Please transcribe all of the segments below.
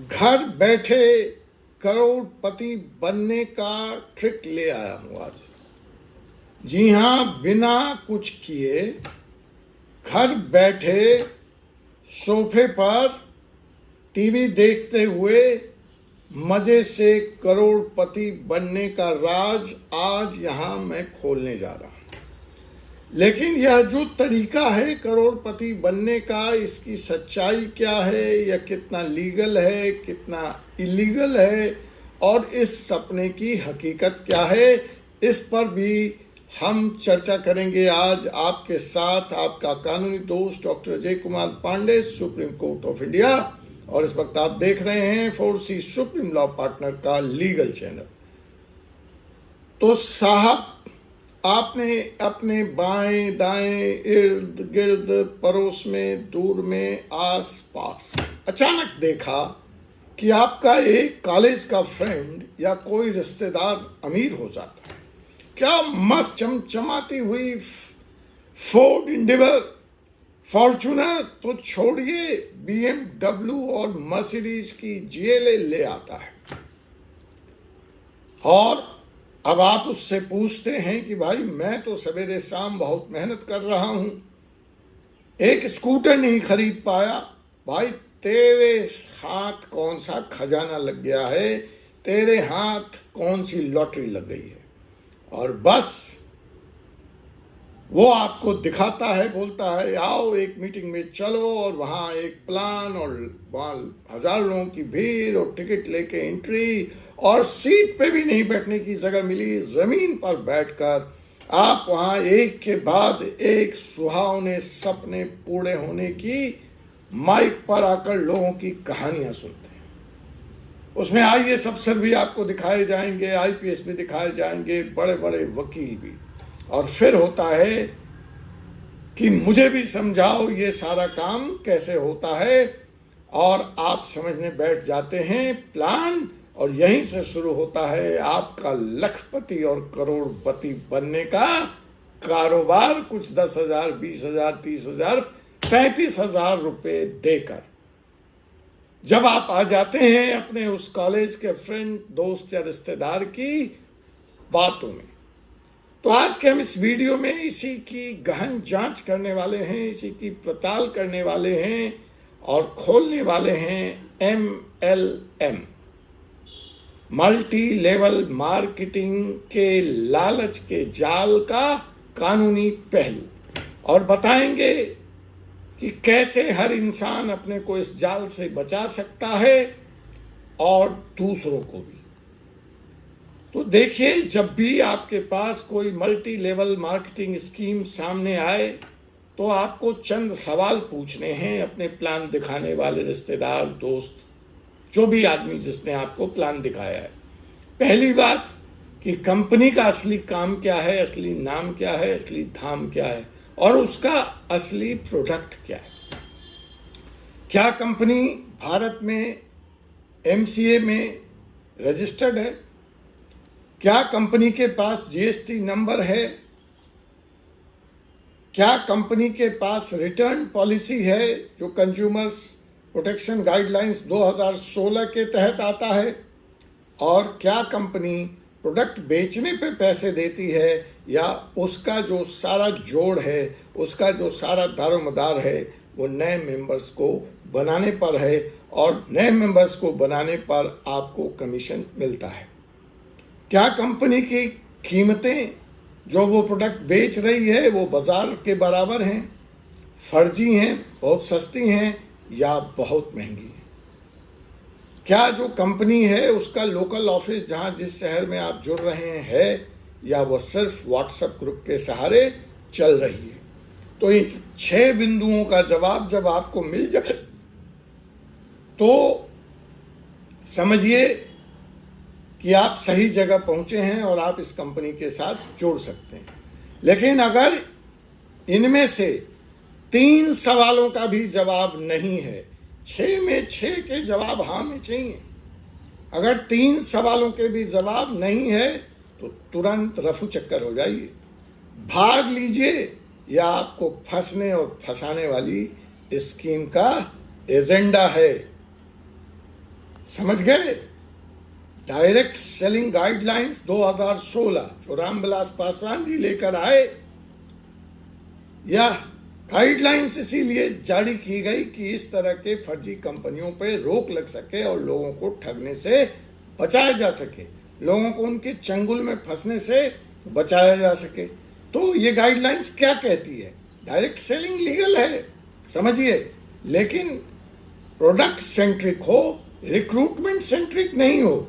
घर बैठे करोड़पति बनने का ट्रिक ले आया हूं आज। जी हां, बिना कुछ किए घर बैठे सोफे पर टीवी देखते हुए मजे से करोड़पति बनने का राज आज यहां मैं खोलने जा रहा हूं। लेकिन यह जो तरीका है करोड़पति बनने का, इसकी सच्चाई क्या है, या कितना लीगल है, कितना इलीगल है, और इस सपने की हकीकत क्या है, इस पर भी हम चर्चा करेंगे आज आपके साथ। आपका कानूनी दोस्त doctor Ajay Kumar Pande, supreme court of India, और इस वक्त आप देख रहे हैं 4C सुप्रीम लॉ पार्टनर का लीगल चैनल। तो साहब, आपने अपने बाएं दाएं, इर्द गिर्द, पड़ोस में, दूर में, आस पास अचानक देखा कि आपका एक कॉलेज का फ्रेंड या कोई रिश्तेदार अमीर हो जाता है। क्या मस्त चमचमाती हुई फोर्ड इंडिवर, फॉर्च्यूनर तो छोड़िए, BMW और मर्सिडीज की GLA ले आता है। और अब आप उससे पूछते हैं कि भाई मैं तो सवेरे शाम बहुत मेहनत कर रहा हूं, एक स्कूटर नहीं खरीद पाया। भाई तेरे हाथ कौन सा खजाना लग गया है, तेरे हाथ कौन सी लॉटरी लग गई है। और बस वो आपको दिखाता है, बोलता है आओ एक मीटिंग में चलो, और वहां एक प्लान, और वहां 1000 लोगों की भीड़, और टिकट लेके एंट्री, और सीट पे भी नहीं बैठने की जगह मिली, जमीन पर बैठकर आप वहां एक के बाद एक सुहावने सपने पूरे होने की माइक पर आकर लोगों की कहानियां सुनते हैं। उसमें IAS अफसर भी आपको दिखाए जाएंगे, IPS भी दिखाए जाएंगे, बड़े बड़े वकील भी। और फिर होता है कि मुझे भी समझाओ ये सारा काम कैसे होता है, और आप समझने बैठ जाते हैं प्लान, और यहीं से शुरू होता है आपका लखपति और करोड़पति बनने का कारोबार। कुछ 10,000, 20,000, 30,000, 35,000 रुपए देकर जब आप आ जाते हैं अपने उस कॉलेज के फ्रेंड, दोस्त या रिश्तेदार की बातों में। तो आज के हम इस वीडियो में इसी की गहन जांच करने वाले हैं, इसी की पड़ताल करने वाले हैं, और खोलने वाले हैं MLM, मल्टी लेवल मार्केटिंग के लालच के जाल का कानूनी पहलू, और बताएंगे कि कैसे हर इंसान अपने को इस जाल से बचा सकता है और दूसरों को भी। तो देखिए, जब भी आपके पास कोई मल्टी लेवल मार्केटिंग स्कीम सामने आए तो आपको चंद सवाल पूछने हैं अपने प्लान दिखाने वाले रिश्तेदार, दोस्त, जो भी आदमी जिसने आपको प्लान दिखाया है। पहली बात कि कंपनी का असली काम क्या है, असली नाम क्या है, असली धाम क्या है, और उसका असली प्रोडक्ट क्या है। क्या कंपनी भारत में MCA में रजिस्टर्ड है? क्या कंपनी के पास GST नंबर है? क्या कंपनी के पास रिटर्न पॉलिसी है जो कंज्यूमर्स प्रोटेक्शन गाइडलाइंस 2016 के तहत आता है? और क्या कंपनी प्रोडक्ट बेचने पे पैसे देती है, या उसका जो सारा जोड़ है, उसका जो सारा दारोमदार है, वो नए मेंबर्स को बनाने पर है, और नए मेंबर्स को बनाने पर आपको कमीशन मिलता है? क्या कंपनी की कीमतें जो वो प्रोडक्ट बेच रही है वो बाजार के बराबर हैं, फर्जी हैं, बहुत सस्ती हैं, या बहुत महंगी हैं? क्या जो कंपनी है उसका लोकल ऑफिस जहां जिस शहर में आप जुड़ रहे हैं, या वो सिर्फ व्हाट्सएप ग्रुप के सहारे चल रही है? तो इन 6 बिंदुओं का जवाब जब आपको मिल जाए तो समझिए कि आप सही जगह पहुंचे हैं और आप इस कंपनी के साथ जुड़ सकते हैं। लेकिन अगर इनमें से 3 सवालों का भी जवाब नहीं है, 6 में 6 के जवाब हाँ में चाहिए, अगर 3 सवालों के भी जवाब नहीं है तो तुरंत रफू चक्कर हो जाइए, भाग लीजिए, या आपको फंसने और फंसाने वाली स्कीम का एजेंडा है। समझ गए? डायरेक्ट सेलिंग गाइडलाइंस 2016 जो रामविलास पासवान जी लेकर आए, यह गाइडलाइंस इसीलिए जारी की गई कि इस तरह के फर्जी कंपनियों पर रोक लग सके और लोगों को ठगने से बचाया जा सके, लोगों को उनके चंगुल में फंसने से बचाया जा सके। तो ये गाइडलाइंस क्या कहती है? डायरेक्ट सेलिंग लीगल है, समझिए, लेकिन प्रोडक्ट सेंट्रिक हो, रिक्रूटमेंट सेंट्रिक नहीं हो।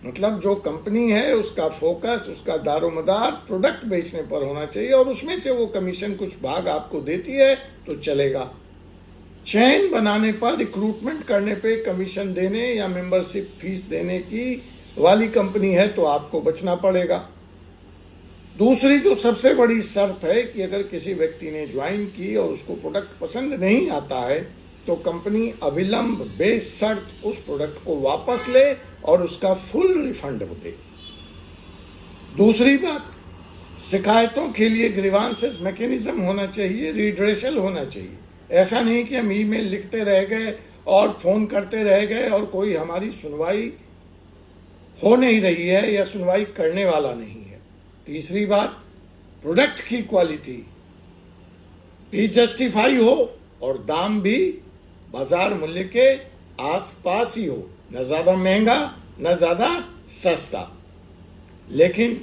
मतलब जो कंपनी है उसका फोकस, उसका दारोमदार प्रोडक्ट बेचने पर होना चाहिए और उसमें से वो कमीशन कुछ भाग आपको देती है तो चलेगा। चेन बनाने पर, रिक्रूटमेंट करने पे कमीशन देने या मेंबरशिप फीस देने की वाली कंपनी है तो आपको बचना पड़ेगा। दूसरी जो सबसे बड़ी शर्त है कि अगर किसी व्यक्ति ने ज्वाइन की और उसको प्रोडक्ट पसंद नहीं आता है तो कंपनी अविलंब बेशर्त उस प्रोडक्ट को वापस ले और उसका फुल रिफंड दे। दूसरी बात, शिकायतों के लिए ग्रीवांसेस मैकेनिज्म होना चाहिए, रिड्रेसल होना चाहिए। ऐसा नहीं कि हम ईमेल लिखते रह गए और फोन करते रह गए और कोई हमारी सुनवाई हो नहीं रही है या सुनवाई करने वाला नहीं है। तीसरी बात, प्रोडक्ट की क्वालिटी भी जस्टिफाई हो और दाम भी बाजार मूल्य के आसपास ही हो, न ज्यादा महंगा न ज्यादा सस्ता। लेकिन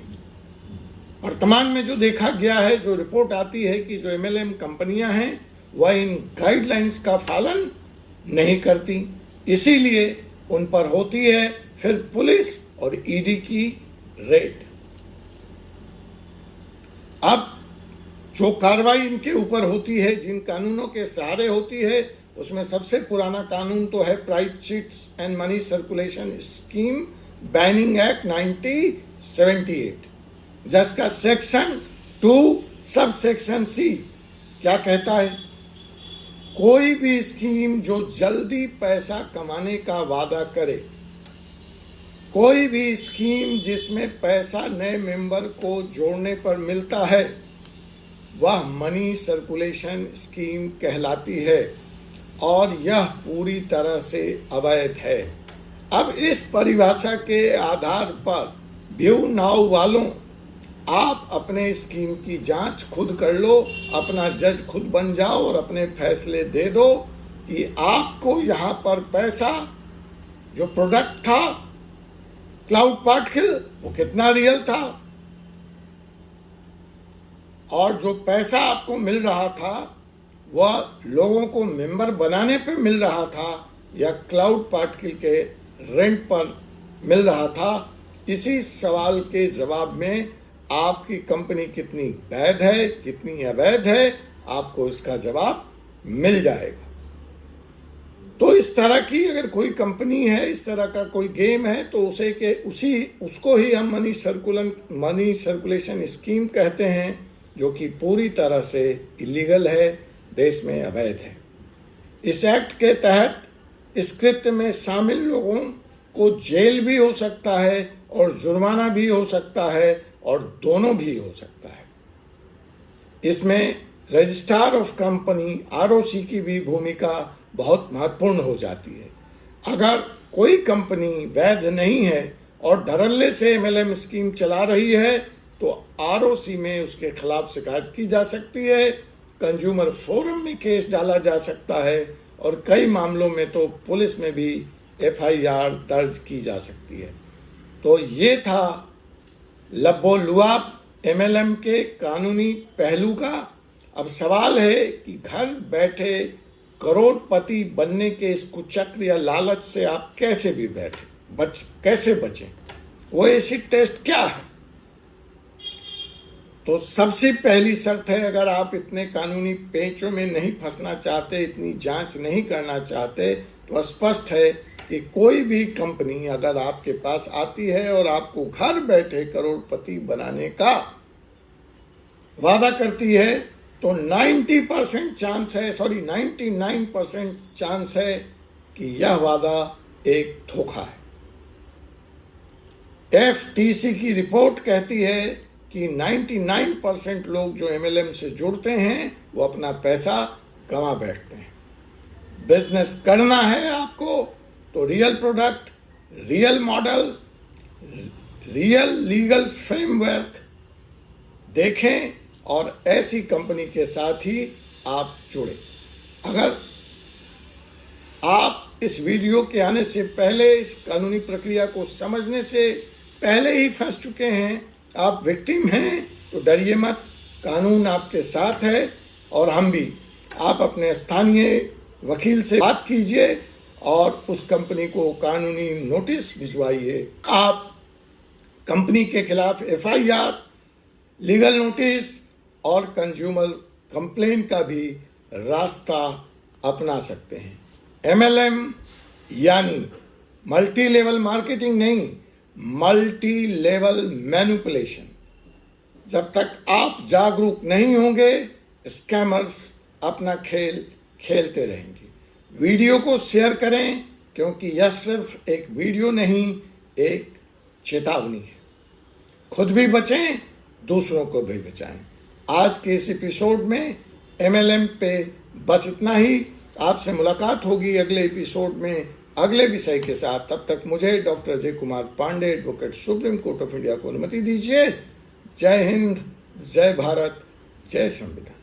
वर्तमान में जो देखा गया है, जो रिपोर्ट आती है कि जो एमएलएम कंपनियां हैं वह इन गाइडलाइंस का पालन नहीं करती, इसीलिए उन पर होती है फिर पुलिस और ईडी की रेड। अब जो कार्रवाई इनके ऊपर होती है, जिन कानूनों के सहारे होती है, उसमें सबसे पुराना कानून तो है price cheats and money circulation scheme banning act 1978, जिसका सेक्शन 2 सब सेक्शन सी क्या कहता है? कोई भी स्कीम जो जल्दी पैसा कमाने का वादा करे, कोई भी स्कीम जिसमें पैसा नए मेंबर को जोड़ने पर मिलता है, वह मनी सर्कुलेशन स्कीम कहलाती है और यह पूरी तरह से अवैध है। अब इस परिभाषा के आधार पर व्यू नाउ वालों, आप अपने स्कीम की जांच खुद कर लो, अपना जज खुद बन जाओ और अपने फैसले दे दो कि आपको यहां पर पैसा, जो प्रोडक्ट था क्लाउड पार्टिकल, वो कितना रियल था, और जो पैसा आपको मिल रहा था वह लोगों को मेंबर बनाने पे मिल रहा था या क्लाउड पार्टिकल के रेंट पर मिल रहा था। इसी सवाल के जवाब में आपकी कंपनी कितनी वैध है, कितनी अवैध है, आपको इसका जवाब मिल जाएगा। तो इस तरह की अगर कोई कंपनी है, इस तरह का कोई गेम है, तो उसको ही हम मनी सर्कुलेशन स्कीम कहते हैं, जो कि पूरी तरह से इलीगल है, देश में अवैध है। इस एक्ट के तहत इस कृत्य में शामिल लोगों को जेल भी हो सकता है और जुर्माना भी हो सकता है और दोनों भी हो सकता है। इसमें रजिस्ट्रार ऑफ कंपनी आरओसी की भी भूमिका बहुत महत्वपूर्ण हो जाती है। अगर कोई कंपनी वैध नहीं है और धड़ल्ले से एमएलएम स्कीम चला रही है तो आरओसी में उसके खिलाफ शिकायत की जा सकती है, कंज्यूमर फोरम में केस डाला जा सकता है और कई मामलों में तो पुलिस में भी एफआईआर दर्ज की जा सकती है। तो ये था लब्बो लुआब एमएलएम के कानूनी पहलू का। अब सवाल है कि घर बैठे करोड़पति बनने के इस कुचक्र या लालच से आप कैसे भी कैसे बचें? वो एसिड टेस्ट क्या है? तो सबसे पहली शर्त है, अगर आप इतने कानूनी पेचों में नहीं फंसना चाहते, इतनी जांच नहीं करना चाहते, तो स्पष्ट है कि कोई भी कंपनी अगर आपके पास आती है और आपको घर बैठे करोड़पति बनाने का वादा करती है तो 99% चांस है कि यह वादा एक धोखा है। एफटीसी की रिपोर्ट कहती है कि 99% लोग जो एमएलएम से जुड़ते हैं वो अपना पैसा गंवा बैठते हैं। बिजनेस करना है आपको तो real product, real model, real legal framework देखें और ऐसी कंपनी के साथ ही आप जुड़ें। अगर आप इस वीडियो के आने से पहले इस कानूनी प्रक्रिया को समझने से पहले ही फंस चुके हैं, आप विक्टिम हैं, तो डरिए मत, कानून आपके साथ है और हम भी। आप अपने स्थानीय वकील से बात कीजिए और उस कंपनी को कानूनी नोटिस भिजवाइए। आप कंपनी के खिलाफ FIR, लीगल नोटिस और कंज्यूमर कंप्लेन का भी रास्ता अपना सकते हैं। MLM यानी मल्टी लेवल मार्केटिंग नहीं, मल्टी लेवल मैनिपुलेशन। जब तक आप जागरूक नहीं होंगे, स्कैमर्स अपना खेल खेलते रहेंगे। वीडियो को शेयर करें, क्योंकि यह सिर्फ एक वीडियो नहीं, एक चेतावनी है। खुद भी बचें, दूसरों को भी बचाएं। आज के इस एपिसोड में MLM पे बस इतना ही। आपसे मुलाकात होगी अगले एपिसोड में अगले विषय के साथ। तब तक मुझे doctor Ajay Kumar Pande, advocate, supreme court of India को अनुमति दीजिए। जय हिंद, जय भारत, जय संविधान।